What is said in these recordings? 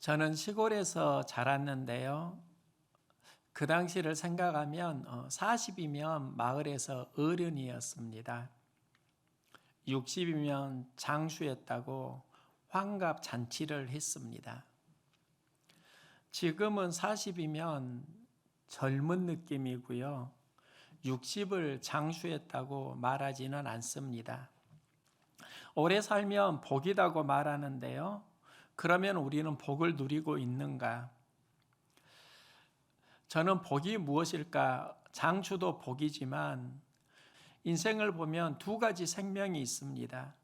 저는 시골에서 자랐는데요. 그 당시를 생각하면 40이면 마을에서 어른이었습니다. 60이면 장수였다고 환갑 잔치를 했습니다. 지금은 40이면 젊은 느낌이고요. 60을 장수했다고 말하지는 않습니다. 오래 살면 복이라고 말하는데요. 그러면 우리는 복을 누리고 있는가? 저는 복이 무엇일까? 장수도 복이지만 인생을 보면 두 가지 생명이 있습니다.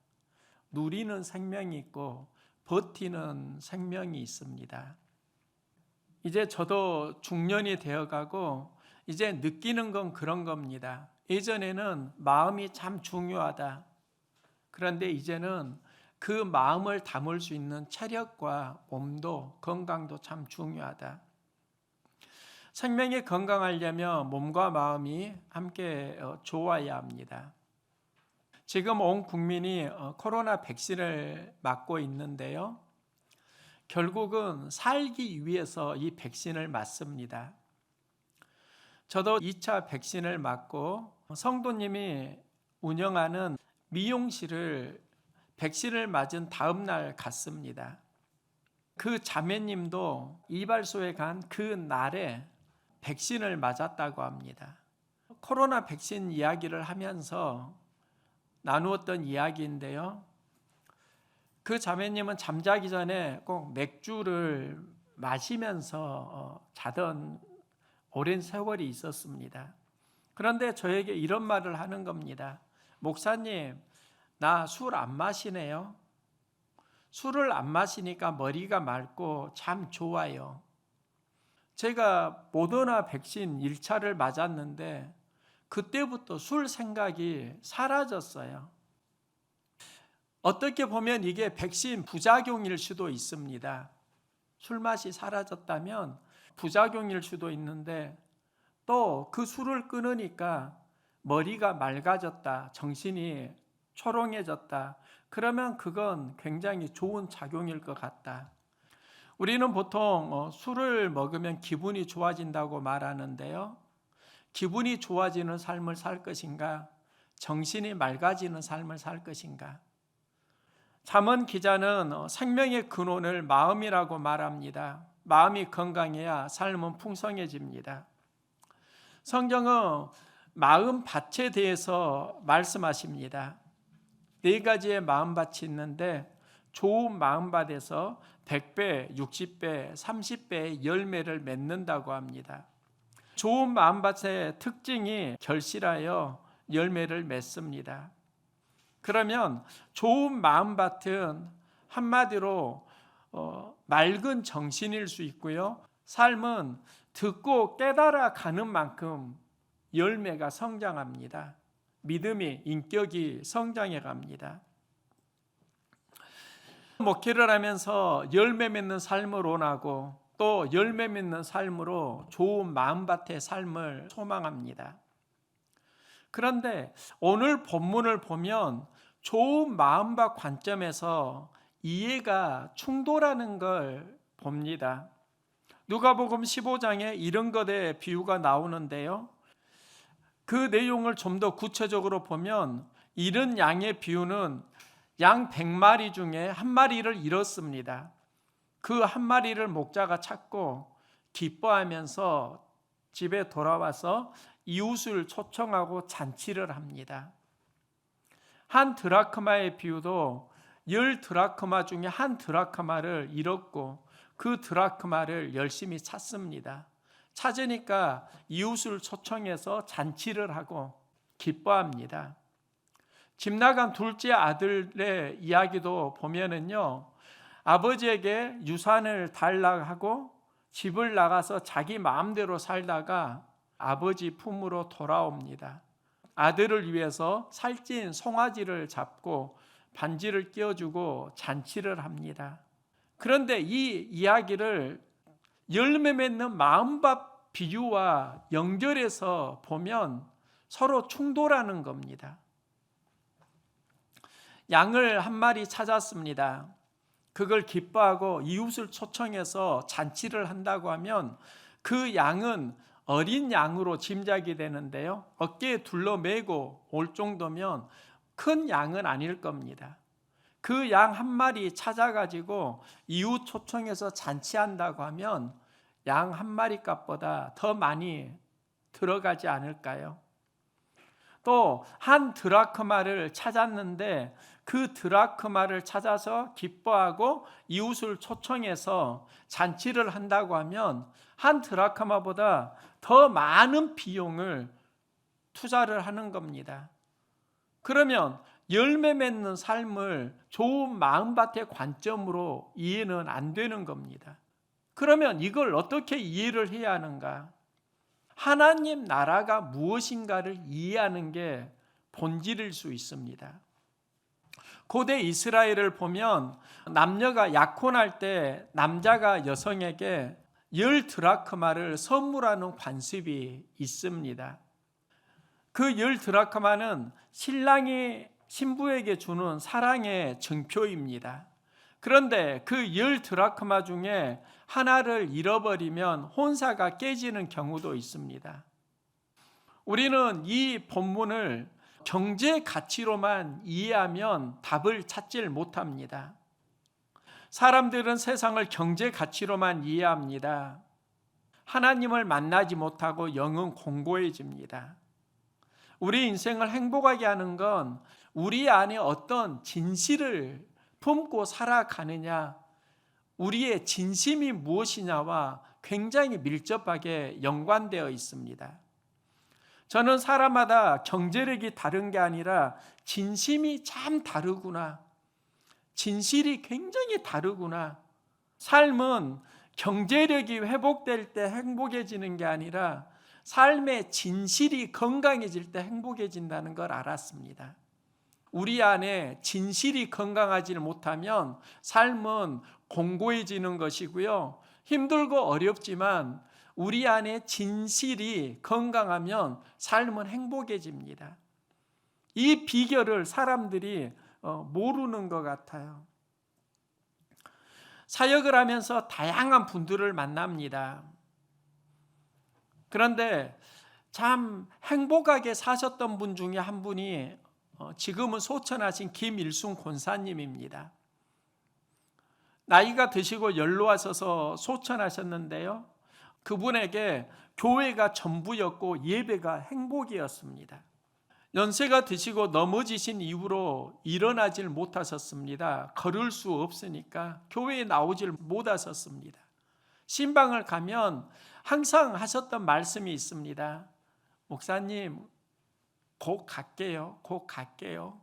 누리는 생명이 있고 버티는 생명이 있습니다. 이제 저도 중년이 되어가고 이제 느끼는 건 그런 겁니다. 예전에는 마음이 참 중요하다. 그런데 이제는 그 마음을 담을 수 있는 체력과 몸도 건강도 참 중요하다. 생명이 건강하려면 몸과 마음이 함께 좋아야 합니다. 지금 온 국민이 코로나 백신을 맞고 있는데요. 결국은 살기 위해서 이 백신을 맞습니다. 저도 2차 백신을 맞고 성도님이 운영하는 미용실을 백신을 맞은 다음 날 갔습니다. 그 자매님도 이발소에 간 그 날에 백신을 맞았다고 합니다. 코로나 백신 이야기를 하면서 나누었던 이야기인데요. 그 자매님은 잠자기 전에 꼭 맥주를 마시면서 자던 오랜 세월이 있었습니다. 그런데 저에게 이런 말을 하는 겁니다. 목사님, 나 술 안 마시네요. 술을 안 마시니까 머리가 맑고 참 좋아요. 제가 모더나 백신 1차를 맞았는데 그때부터 술 생각이 사라졌어요. 어떻게 보면 이게 백신 부작용일 수도 있습니다. 술 맛이 사라졌다면 부작용일 수도 있는데 또 그 술을 끊으니까 머리가 맑아졌다, 정신이 초롱해졌다. 그러면 그건 굉장히 좋은 작용일 것 같다. 우리는 보통 술을 먹으면 기분이 좋아진다고 말하는데요. 기분이 좋아지는 삶을 살 것인가? 정신이 맑아지는 삶을 살 것인가? 잠언 기자는 생명의 근원을 마음이라고 말합니다. 마음이 건강해야 삶은 풍성해집니다. 성경은 마음밭에 대해서 말씀하십니다. 4가지의 마음밭이 있는데 좋은 마음밭에서 100배, 60배, 30배의 열매를 맺는다고 합니다. 좋은 마음밭의 특징이 결실하여 열매를 맺습니다. 그러면 좋은 마음밭은 한마디로 맑은 정신일 수 있고요. 삶은 듣고 깨달아 가는 만큼 열매가 성장합니다. 믿음이, 인격이 성장해 갑니다. 목회를 하면서 열매 맺는 삶을 원하고 또 열매 맺는 삶으로 좋은 마음밭의 삶을 소망합니다. 그런데 오늘 본문을 보면 좋은 마음밭 관점에서 이해가 충돌하는 걸 봅니다. 누가복음 15장에 이런 것의 비유가 나오는데요. 그 내용을 좀 더 구체적으로 보면 잃은 양의 비유는 양 100마리 중에 한 마리를 잃었습니다. 그 한 마리를 목자가 찾고 기뻐하면서 집에 돌아와서 이웃을 초청하고 잔치를 합니다. 한 드라크마의 비유도 10드라크마 중에 한 드라크마를 잃었고 그 드라크마를 열심히 찾습니다. 찾으니까 이웃을 초청해서 잔치를 하고 기뻐합니다. 집 나간 둘째 아들의 이야기도 보면은요, 아버지에게 유산을 달라고 하고 집을 나가서 자기 마음대로 살다가 아버지 품으로 돌아옵니다. 아들을 위해서 살찐 송아지를 잡고 반지를 끼워주고 잔치를 합니다. 그런데 이 이야기를 열매 맺는 마음밭 비유와 연결해서 보면 서로 충돌하는 겁니다. 양을 한 마리 찾았습니다. 그걸 기뻐하고 이웃을 초청해서 잔치를 한다고 하면 그 양은 어린 양으로 짐작이 되는데요. 어깨에 둘러매고 올 정도면 큰 양은 아닐 겁니다. 그 양 한 마리 찾아가지고 이웃 초청해서 잔치한다고 하면 양 한 마리 값보다 더 많이 들어가지 않을까요? 또 한 드라크마를 찾았는데 그 드라크마를 찾아서 기뻐하고 이웃을 초청해서 잔치를 한다고 하면 한 드라크마보다 더 많은 비용을 투자를 하는 겁니다. 그러면 열매 맺는 삶을 좋은 마음밭의 관점으로 이해는 안 되는 겁니다. 그러면 이걸 어떻게 이해를 해야 하는가? 하나님 나라가 무엇인가를 이해하는 게 본질일 수 있습니다. 고대 이스라엘을 보면 남녀가 약혼할 때 남자가 여성에게 10드라크마를 선물하는 관습이 있습니다. 그 10드라크마는 신랑이 신부에게 주는 사랑의 증표입니다. 그런데 그 10드라크마 중에 하나를 잃어버리면 혼사가 깨지는 경우도 있습니다. 우리는 이 본문을 경제 가치로만 이해하면 답을 찾질 못합니다. 사람들은 세상을 경제 가치로만 이해합니다. 하나님을 만나지 못하고 영은 공고해집니다. 우리 인생을 행복하게 하는 건 우리 안에 어떤 진실을 품고 살아가느냐, 우리의 진심이 무엇이냐와 굉장히 밀접하게 연관되어 있습니다. 저는 사람마다 경제력이 다른 게 아니라 진심이 참 다르구나, 진실이 굉장히 다르구나. 삶은 경제력이 회복될 때 행복해지는 게 아니라 삶의 진실이 건강해질 때 행복해진다는 걸 알았습니다. 우리 안에 진실이 건강하지 못하면 삶은 공고해지는 것이고요. 힘들고 어렵지만 우리 안에 진실이 건강하면 삶은 행복해집니다. 이 비결을 사람들이 모르는 것 같아요. 사역을 하면서 다양한 분들을 만납니다. 그런데 참 행복하게 사셨던 분 중에 한 분이 지금은 소천하신 김일순 권사님입니다. 나이가 드시고 연로하셔서 소천하셨는데요. 그분에게 교회가 전부였고 예배가 행복이었습니다. 연세가 드시고 넘어지신 이후로 일어나질 못하셨습니다. 걸을 수 없으니까 교회에 나오질 못하셨습니다. 신방을 가면 항상 하셨던 말씀이 있습니다. 목사님, 곧 갈게요. 곧 갈게요.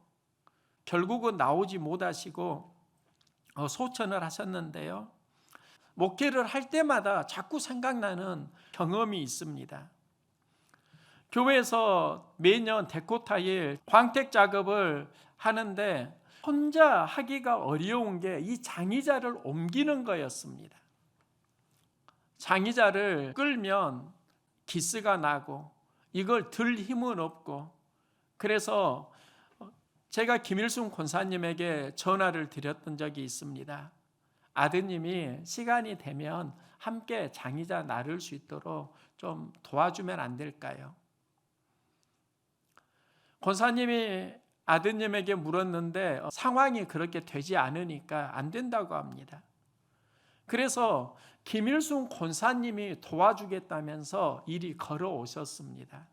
결국은 나오지 못하시고 소천을 하셨는데요. 목회를 할 때마다 자꾸 생각나는 경험이 있습니다. 교회에서 매년 데코타일 광택 작업을 하는데 혼자 하기가 어려운 게 이 장의자를 옮기는 거였습니다. 장의자를 끌면 기스가 나고 이걸 들 힘은 없고, 그래서 제가 김일순 권사님에게 전화를 드렸던 적이 있습니다. 아드님이 시간이 되면 함께 장의자 나를 수 있도록 좀 도와주면 안 될까요? 권사님이 아드님에게 물었는데 상황이 그렇게 되지 않으니까 안 된다고 합니다. 그래서 김일순 권사님이 도와주겠다면서 이리 걸어오셨습니다.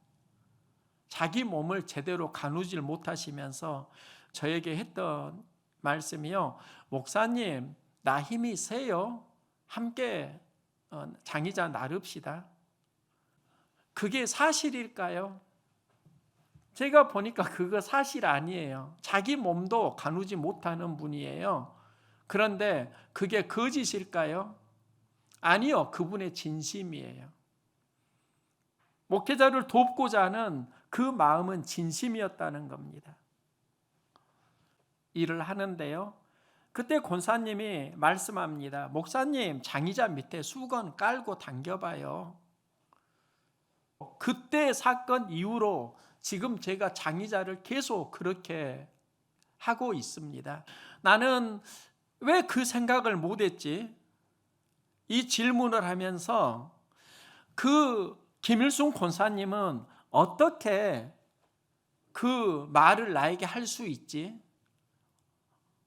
자기 몸을 제대로 가누질 못하시면서 저에게 했던 말씀이요. 목사님, 나 힘이 세요. 함께 장의자 나릅시다. 그게 사실일까요? 제가 보니까 그거 사실 아니에요. 자기 몸도 가누지 못하는 분이에요. 그런데 그게 거짓일까요? 아니요, 그분의 진심이에요. 목회자를 돕고자 하는 그 마음은 진심이었다는 겁니다. 일을 하는데요. 그때 권사님이 말씀합니다. 목사님, 장의자 밑에 수건 깔고 당겨봐요. 그때 사건 이후로 지금 제가 장의자를 계속 그렇게 하고 있습니다. 나는 왜 그 생각을 못했지? 이 질문을 하면서 그 김일순 권사님은 어떻게 그 말을 나에게 할 수 있지?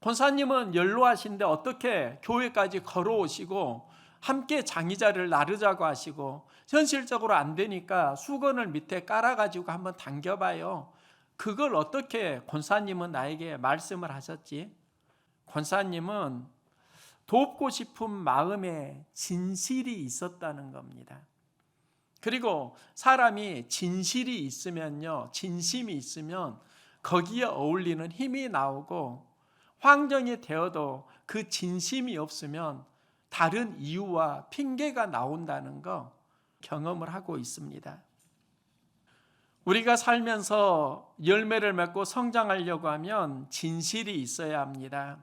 권사님은 연로하신데 어떻게 교회까지 걸어오시고 함께 장의자를 나르자고 하시고 현실적으로 안 되니까 수건을 밑에 깔아가지고 한번 당겨봐요. 그걸 어떻게 권사님은 나에게 말씀을 하셨지? 권사님은 돕고 싶은 마음에 진실이 있었다는 겁니다. 그리고 사람이 진실이 있으면요, 진심이 있으면 거기에 어울리는 힘이 나오고, 환경이 되어도 그 진심이 없으면 다른 이유와 핑계가 나온다는 거 경험을 하고 있습니다. 우리가 살면서 열매를 맺고 성장하려고 하면 진실이 있어야 합니다.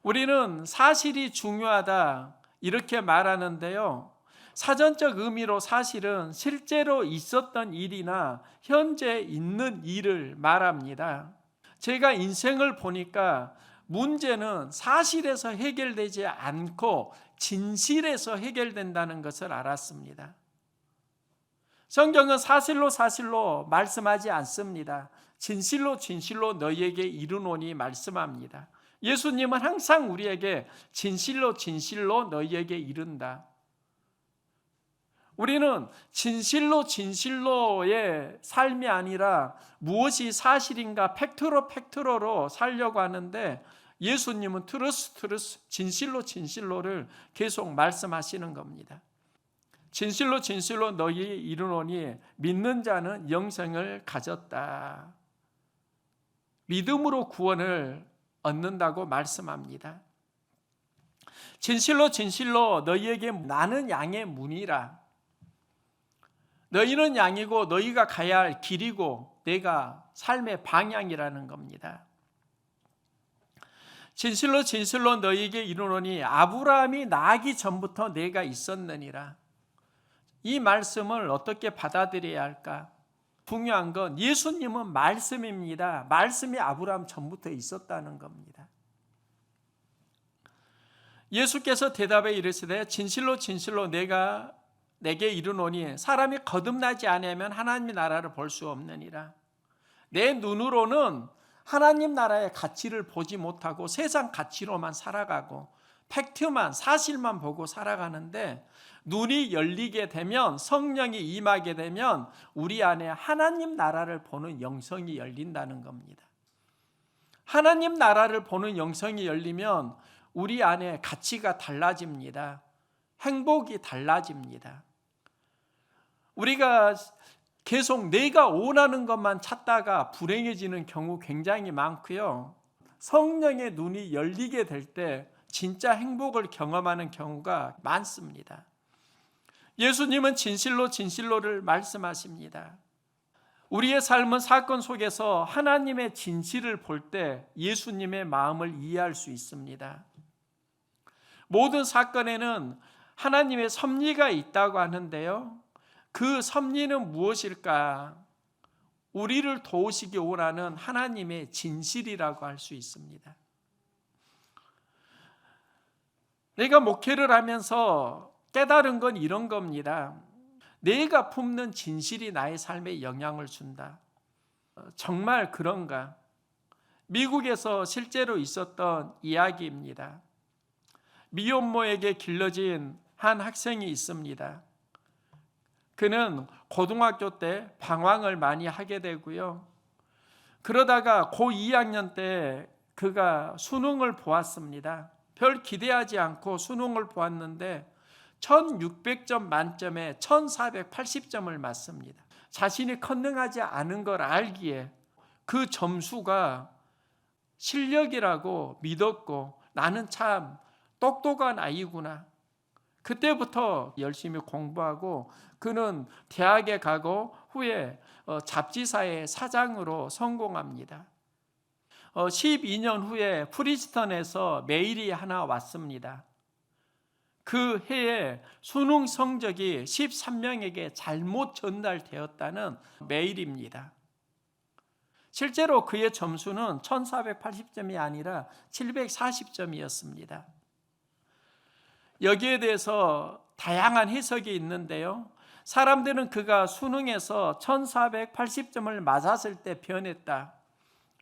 우리는 사실이 중요하다 이렇게 말하는데요, 사전적 의미로 사실은 실제로 있었던 일이나 현재 있는 일을 말합니다. 제가 인생을 보니까 문제는 사실에서 해결되지 않고 진실에서 해결된다는 것을 알았습니다. 성경은 사실로 말씀하지 않습니다. 진실로 너희에게 이르노니 말씀합니다. 예수님은 항상 우리에게 진실로 너희에게 이른다. 우리는 진실로의 삶이 아니라 무엇이 사실인가 팩트로로 살려고 하는데, 예수님은 트루스 진실로를 계속 말씀하시는 겁니다. 진실로 너희에게 이르노니 믿는 자는 영생을 가졌다. 믿음으로 구원을 얻는다고 말씀합니다. 진실로 너희에게 나는 양의 문이라. 너희는 양이고 너희가 가야 할 길이고 내가 삶의 방향이라는 겁니다. 진실로 너희에게 이르노니 아브라함이 나기 전부터 내가 있었느니라. 이 말씀을 어떻게 받아들여야 할까? 중요한 건 예수님은 말씀입니다. 말씀이 아브라함 전부터 있었다는 겁니다. 예수께서 대답에 이르시되 진실로 내게 이르노니 사람이 거듭나지 않으면 하나님의 나라를 볼 수 없느니라. 내 눈으로는 하나님 나라의 가치를 보지 못하고 세상 가치로만 살아가고 팩트만 사실만 보고 살아가는데, 눈이 열리게 되면, 성령이 임하게 되면 우리 안에 하나님 나라를 보는 영성이 열린다는 겁니다. 하나님 나라를 보는 영성이 열리면 우리 안에 가치가 달라집니다. 행복이 달라집니다. 우리가 계속 내가 원하는 것만 찾다가 불행해지는 경우 굉장히 많고요. 성령의 눈이 열리게 될 때 진짜 행복을 경험하는 경우가 많습니다. 예수님은 진실로를 말씀하십니다. 우리의 삶은 사건 속에서 하나님의 진실을 볼 때 예수님의 마음을 이해할 수 있습니다. 모든 사건에는 하나님의 섭리가 있다고 하는데요, 그 섭리는 무엇일까? 우리를 도우시기 원하는 하나님의 진실이라고 할 수 있습니다. 내가 목회를 하면서 깨달은 건 이런 겁니다. 내가 품는 진실이 나의 삶에 영향을 준다. 정말 그런가? 미국에서 실제로 있었던 이야기입니다. 미혼모에게 길러진 한 학생이 있습니다. 그는 고등학교 때 방황을 많이 하게 되고요. 그러다가 고2학년 때 그가 수능을 보았습니다. 별 기대하지 않고 수능을 보았는데 1600점 만점에 1480점을 맞습니다. 자신이 컨닝하지 않은 걸 알기에 그 점수가 실력이라고 믿었고, 나는 참 똑똑한 아이구나. 그때부터 열심히 공부하고 그는 대학에 가고 후에 잡지사의 사장으로 성공합니다. 12년 후에 프린스턴에서 메일이 하나 왔습니다. 그 해에 수능 성적이 13명에게 잘못 전달되었다는 메일입니다. 실제로 그의 점수는 1480점이 아니라 740점이었습니다. 여기에 대해서 다양한 해석이 있는데요. 사람들은 그가 수능에서 1480점을 맞았을 때 변했다,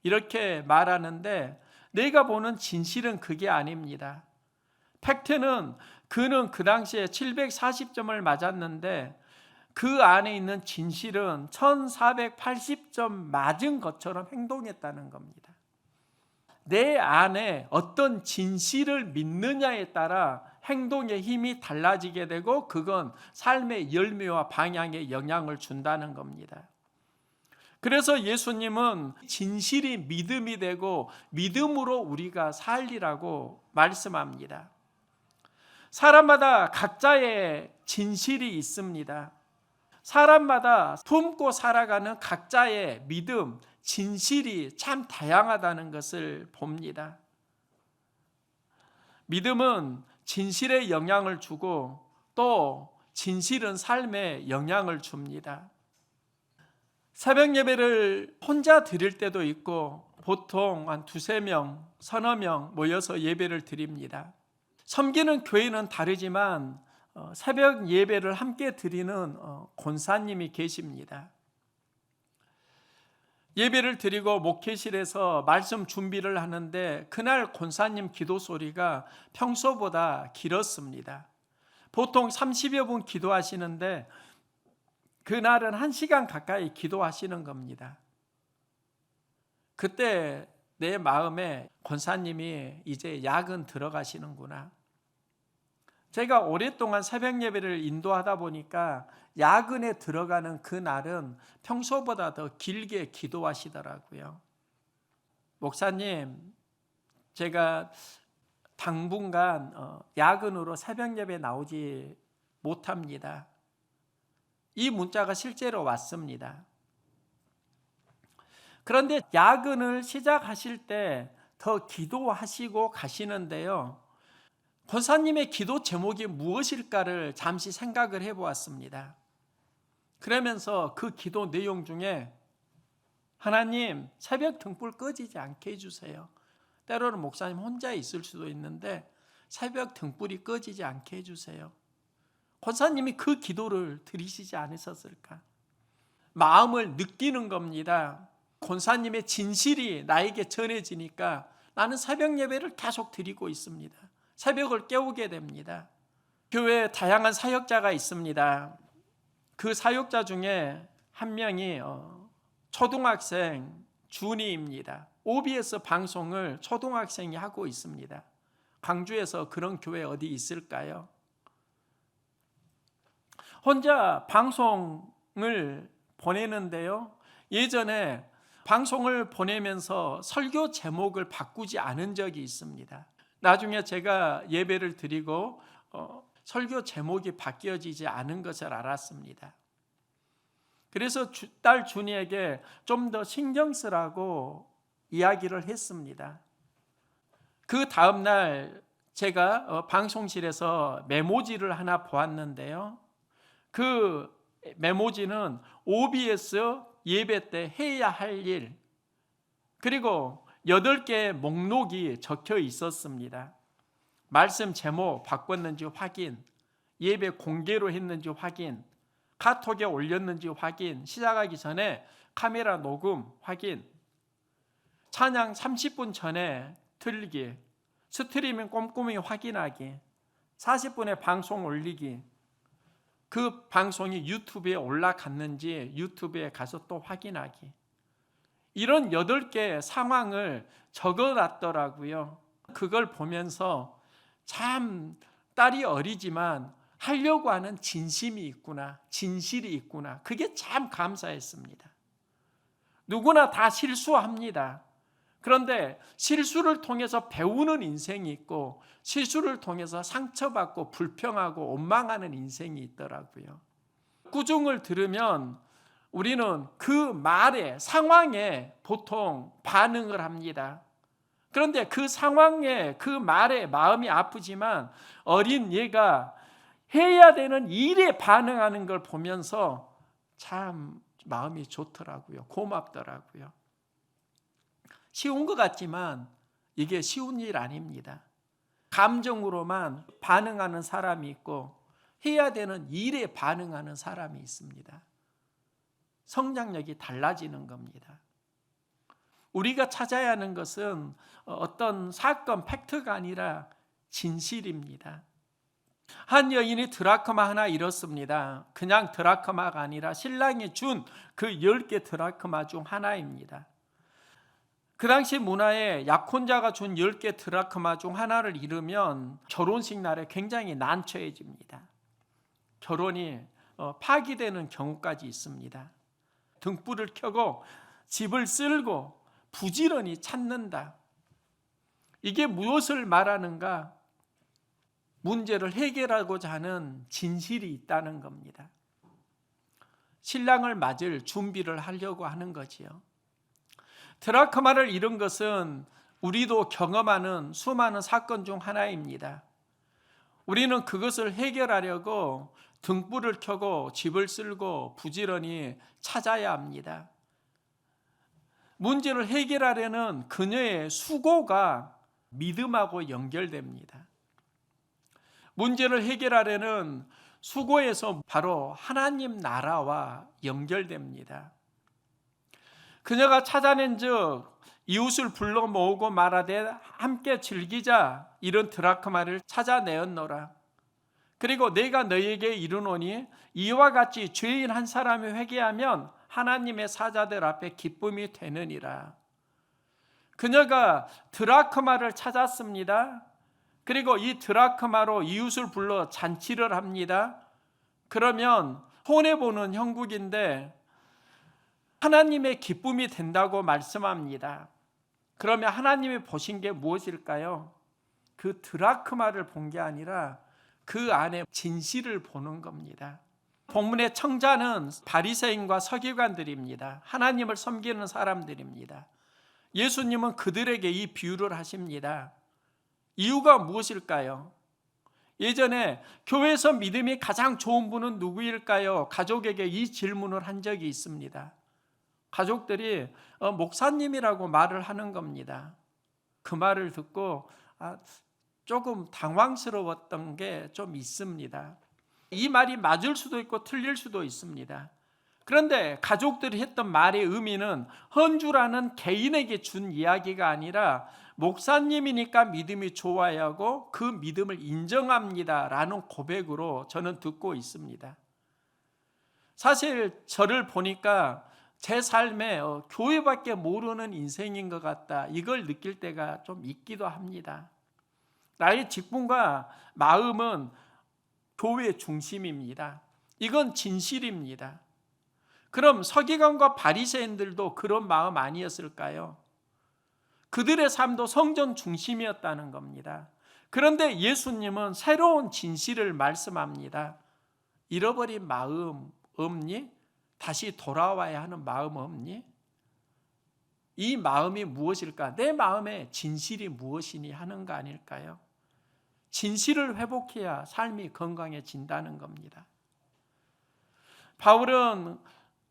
이렇게 말하는데, 내가 보는 진실은 그게 아닙니다. 팩트는 그는 그 당시에 740점을 맞았는데 그 안에 있는 진실은 1480점 맞은 것처럼 행동했다는 겁니다. 내 안에 어떤 진실을 믿느냐에 따라 행동의 힘이 달라지게 되고, 그건 삶의 열매와 방향에 영향을 준다는 겁니다. 그래서 예수님은 진실이 믿음이 되고 믿음으로 우리가 살리라고 말씀합니다. 사람마다 각자의 진실이 있습니다. 사람마다 품고 살아가는 각자의 믿음, 진실이 참 다양하다는 것을 봅니다. 믿음은 진실에 영향을 주고 또 진실은 삶에 영향을 줍니다. 새벽 예배를 혼자 드릴 때도 있고 보통 한 2-3명, 서너 명 모여서 예배를 드립니다. 섬기는 교회는 다르지만 새벽 예배를 함께 드리는 권사님이 계십니다. 예배를 드리고 목회실에서 말씀 준비를 하는데 그날 권사님 기도 소리가 평소보다 길었습니다. 보통 30여 분 기도하시는데 그날은 1시간 가까이 기도하시는 겁니다. 그때 내 마음에 권사님이 이제 야근 들어가시는구나. 제가 오랫동안 새벽 예배를 인도하다 보니까 야근에 들어가는 그날은 평소보다 더 길게 기도하시더라고요. 목사님, 제가 당분간 야근으로 새벽 예배 나오지 못합니다. 이 문자가 실제로 왔습니다. 그런데 야근을 시작하실 때 더 기도하시고 가시는데요, 권사님의 기도 제목이 무엇일까를 잠시 생각을 해보았습니다. 그러면서 그 기도 내용 중에 하나님, 새벽 등불 꺼지지 않게 해주세요. 때로는 목사님 혼자 있을 수도 있는데 새벽 등불이 꺼지지 않게 해주세요. 권사님이 그 기도를 드리시지 않으셨을까? 마음을 느끼는 겁니다. 권사님의 진실이 나에게 전해지니까 나는 새벽 예배를 계속 드리고 있습니다. 새벽을 깨우게 됩니다. 교회에 다양한 사역자가 있습니다. 그 사역자 중에 한 명이 초등학생 준이입니다. OBS 방송을 초등학생이 하고 있습니다. 광주에서 그런 교회 어디 있을까요? 혼자 방송을 보내는데요, 예전에 방송을 보내면서 설교 제목을 바꾸지 않은 적이 있습니다. 나중에 제가 예배를 드리고 설교 제목이 바뀌어지지 않은 것을 알았습니다. 그래서 딸 준이에게 좀 더 신경 쓰라고 이야기를 했습니다. 그 다음날 제가 방송실에서 메모지를 하나 보았는데요, 그 메모지는 OBS 예배 때 해야 할 일, 그리고 8개의 목록이 적혀 있었습니다. 말씀 제목 바꿨는지 확인, 예배 공개로 했는지 확인, 카톡에 올렸는지 확인, 시작하기 전에 카메라 녹음 확인, 찬양 30분 전에 틀기, 스트리밍 꼼꼼히 확인하기, 40분의 방송 올리기, 그 방송이 유튜브에 올라갔는지 유튜브에 가서 또 확인하기, 이런 8개의 상황을 적어놨더라고요. 그걸 보면서 참 딸이 어리지만 하려고 하는 진심이 있구나, 진실이 있구나, 그게 참 감사했습니다. 누구나 다 실수합니다. 그런데 실수를 통해서 배우는 인생이 있고 실수를 통해서 상처받고 불평하고 원망하는 인생이 있더라고요. 꾸중을 들으면 우리는 그 말에, 상황에 보통 반응을 합니다. 그런데 그 상황에, 그 말에 마음이 아프지만 어린 얘가 해야 되는 일에 반응하는 걸 보면서 참 마음이 좋더라고요. 고맙더라고요. 쉬운 것 같지만 이게 쉬운 일 아닙니다. 감정으로만 반응하는 사람이 있고 해야 되는 일에 반응하는 사람이 있습니다. 성장력이 달라지는 겁니다. 우리가 찾아야 하는 것은 어떤 사건, 팩트가 아니라 진실입니다. 한 여인이 드라크마 하나 잃었습니다. 그냥 드라크마가 아니라 신랑이 준 그 10개 드라크마 중 하나입니다. 그 당시 문화에 약혼자가 준 10개 드라크마 중 하나를 잃으면 결혼식 날에 굉장히 난처해집니다. 결혼이 파기되는 경우까지 있습니다. 등불을 켜고 집을 쓸고 부지런히 찾는다. 이게 무엇을 말하는가? 문제를 해결하고자 하는 진실이 있다는 겁니다. 신랑을 맞을 준비를 하려고 하는 거지요. 드라크마를 잃은 것은 우리도 경험하는 수많은 사건 중 하나입니다. 우리는 그것을 해결하려고 등불을 켜고 집을 쓸고 부지런히 찾아야 합니다. 문제를 해결하려는 그녀의 수고가 믿음하고 연결됩니다. 문제를 해결하려는 수고에서 바로 하나님 나라와 연결됩니다. 그녀가 찾아낸즉 이웃을 불러 모으고 말하되 함께 즐기자, 이런 드라크마를 찾아내었노라. 그리고 내가 너희에게 이르노니 이와 같이 죄인 한 사람이 회개하면 하나님의 사자들 앞에 기쁨이 되느니라. 그녀가 드라크마를 찾았습니다. 그리고 이 드라크마로 이웃을 불러 잔치를 합니다. 그러면 손해보는 형국인데 하나님의 기쁨이 된다고 말씀합니다. 그러면 하나님이 보신 게 무엇일까요? 그 드라크마를 본 게 아니라 그 안에 진실을 보는 겁니다. 본문의 청자는 바리새인과 서기관들입니다. 하나님을 섬기는 사람들입니다. 예수님은 그들에게 이 비유를 하십니다. 이유가 무엇일까요? 예전에 교회에서 믿음이 가장 좋은 분은 누구일까요? 가족에게 이 질문을 한 적이 있습니다. 가족들이 목사님이라고 말을 하는 겁니다. 그 말을 듣고 조금 당황스러웠던 게 좀 있습니다. 이 말이 맞을 수도 있고 틀릴 수도 있습니다. 그런데 가족들이 했던 말의 의미는 헌주라는 개인에게 준 이야기가 아니라 목사님이니까 믿음이 좋아야 하고 그 믿음을 인정합니다 라는 고백으로 저는 듣고 있습니다. 사실 저를 보니까 제 삶에 교회밖에 모르는 인생인 것 같다, 이걸 느낄 때가 좀 있기도 합니다. 나의 직분과 마음은 교회 중심입니다. 이건 진실입니다. 그럼 서기관과 바리새인들도 그런 마음 아니었을까요? 그들의 삶도 성전 중심이었다는 겁니다. 그런데 예수님은 새로운 진실을 말씀합니다. 잃어버린 마음 없니? 다시 돌아와야 하는 마음 없니? 이 마음이 무엇일까? 내 마음의 진실이 무엇이니 하는 거 아닐까요? 진실을 회복해야 삶이 건강해진다는 겁니다. 바울은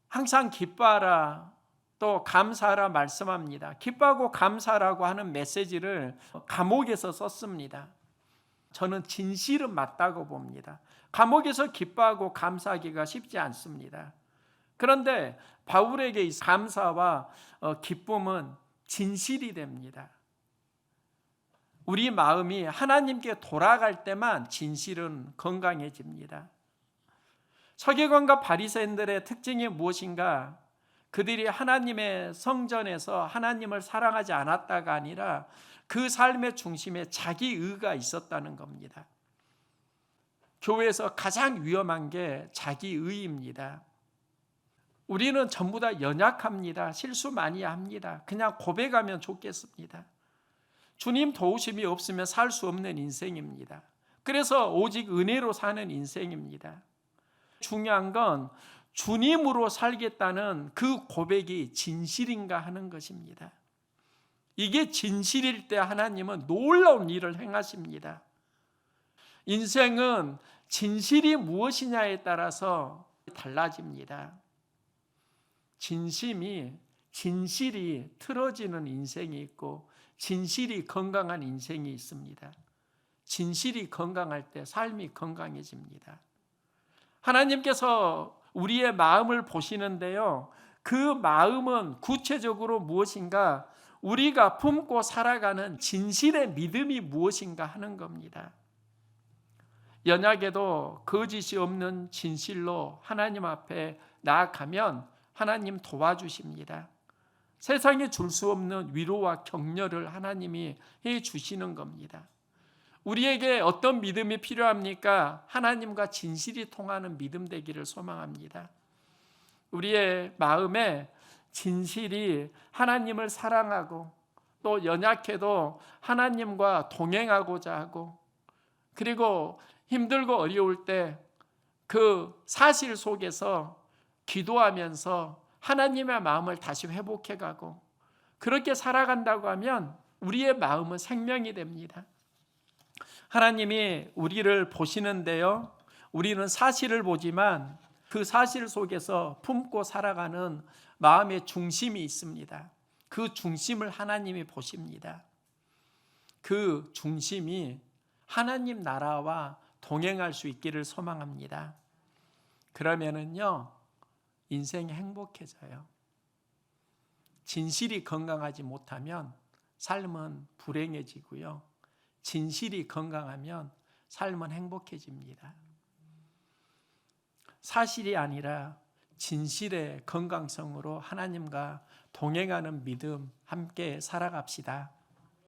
항상 기뻐하라, 또 감사하라 말씀합니다. 기뻐하고 감사하라고 하는 메시지를 감옥에서 썼습니다. 저는 진실은 맞다고 봅니다. 감옥에서 기뻐하고 감사하기가 쉽지 않습니다. 그런데 바울에게 이 감사와 기쁨은 진실이 됩니다. 우리 마음이 하나님께 돌아갈 때만 진실은 건강해집니다. 서기관과 바리새인들의 특징이 무엇인가? 그들이 하나님의 성전에서 하나님을 사랑하지 않았다가 아니라 그 삶의 중심에 자기의가 있었다는 겁니다. 교회에서 가장 위험한 게 자기의입니다. 우리는 전부 다 연약합니다. 실수 많이 합니다. 그냥 고백하면 좋겠습니다. 주님 도우심이 없으면 살 수 없는 인생입니다. 그래서 오직 은혜로 사는 인생입니다. 중요한 건 주님으로 살겠다는 그 고백이 진실인가 하는 것입니다. 이게 진실일 때 하나님은 놀라운 일을 행하십니다. 인생은 진실이 무엇이냐에 따라서 달라집니다. 진심이 진실이 틀어지는 인생이 있고 진실이 건강한 인생이 있습니다. 진실이 건강할 때 삶이 건강해집니다. 하나님께서 우리의 마음을 보시는데요, 그 마음은 구체적으로 무엇인가, 우리가 품고 살아가는 진실의 믿음이 무엇인가 하는 겁니다. 연약에도 거짓이 없는 진실로 하나님 앞에 나아가면 하나님 도와주십니다. 세상에 줄 수 없는 위로와 격려를 하나님이 해 주시는 겁니다. 우리에게 어떤 믿음이 필요합니까? 하나님과 진실이 통하는 믿음 되기를 소망합니다. 우리의 마음에 진실이 하나님을 사랑하고 또 연약해도 하나님과 동행하고자 하고, 그리고 힘들고 어려울 때 그 사실 속에서 기도하면서 하나님의 마음을 다시 회복해가고 그렇게 살아간다고 하면 우리의 마음은 생명이 됩니다. 하나님이 우리를 보시는데요, 우리는 사실을 보지만 그 사실 속에서 품고 살아가는 마음의 중심이 있습니다. 그 중심을 하나님이 보십니다. 그 중심이 하나님 나라와 동행할 수 있기를 소망합니다. 그러면은요, 인생이 행복해져요. 진실이 건강하지 못하면 삶은 불행해지고요, 진실이 건강하면 삶은 행복해집니다. 사실이 아니라 진실의 건강성으로 하나님과 동행하는 믿음 함께 살아갑시다.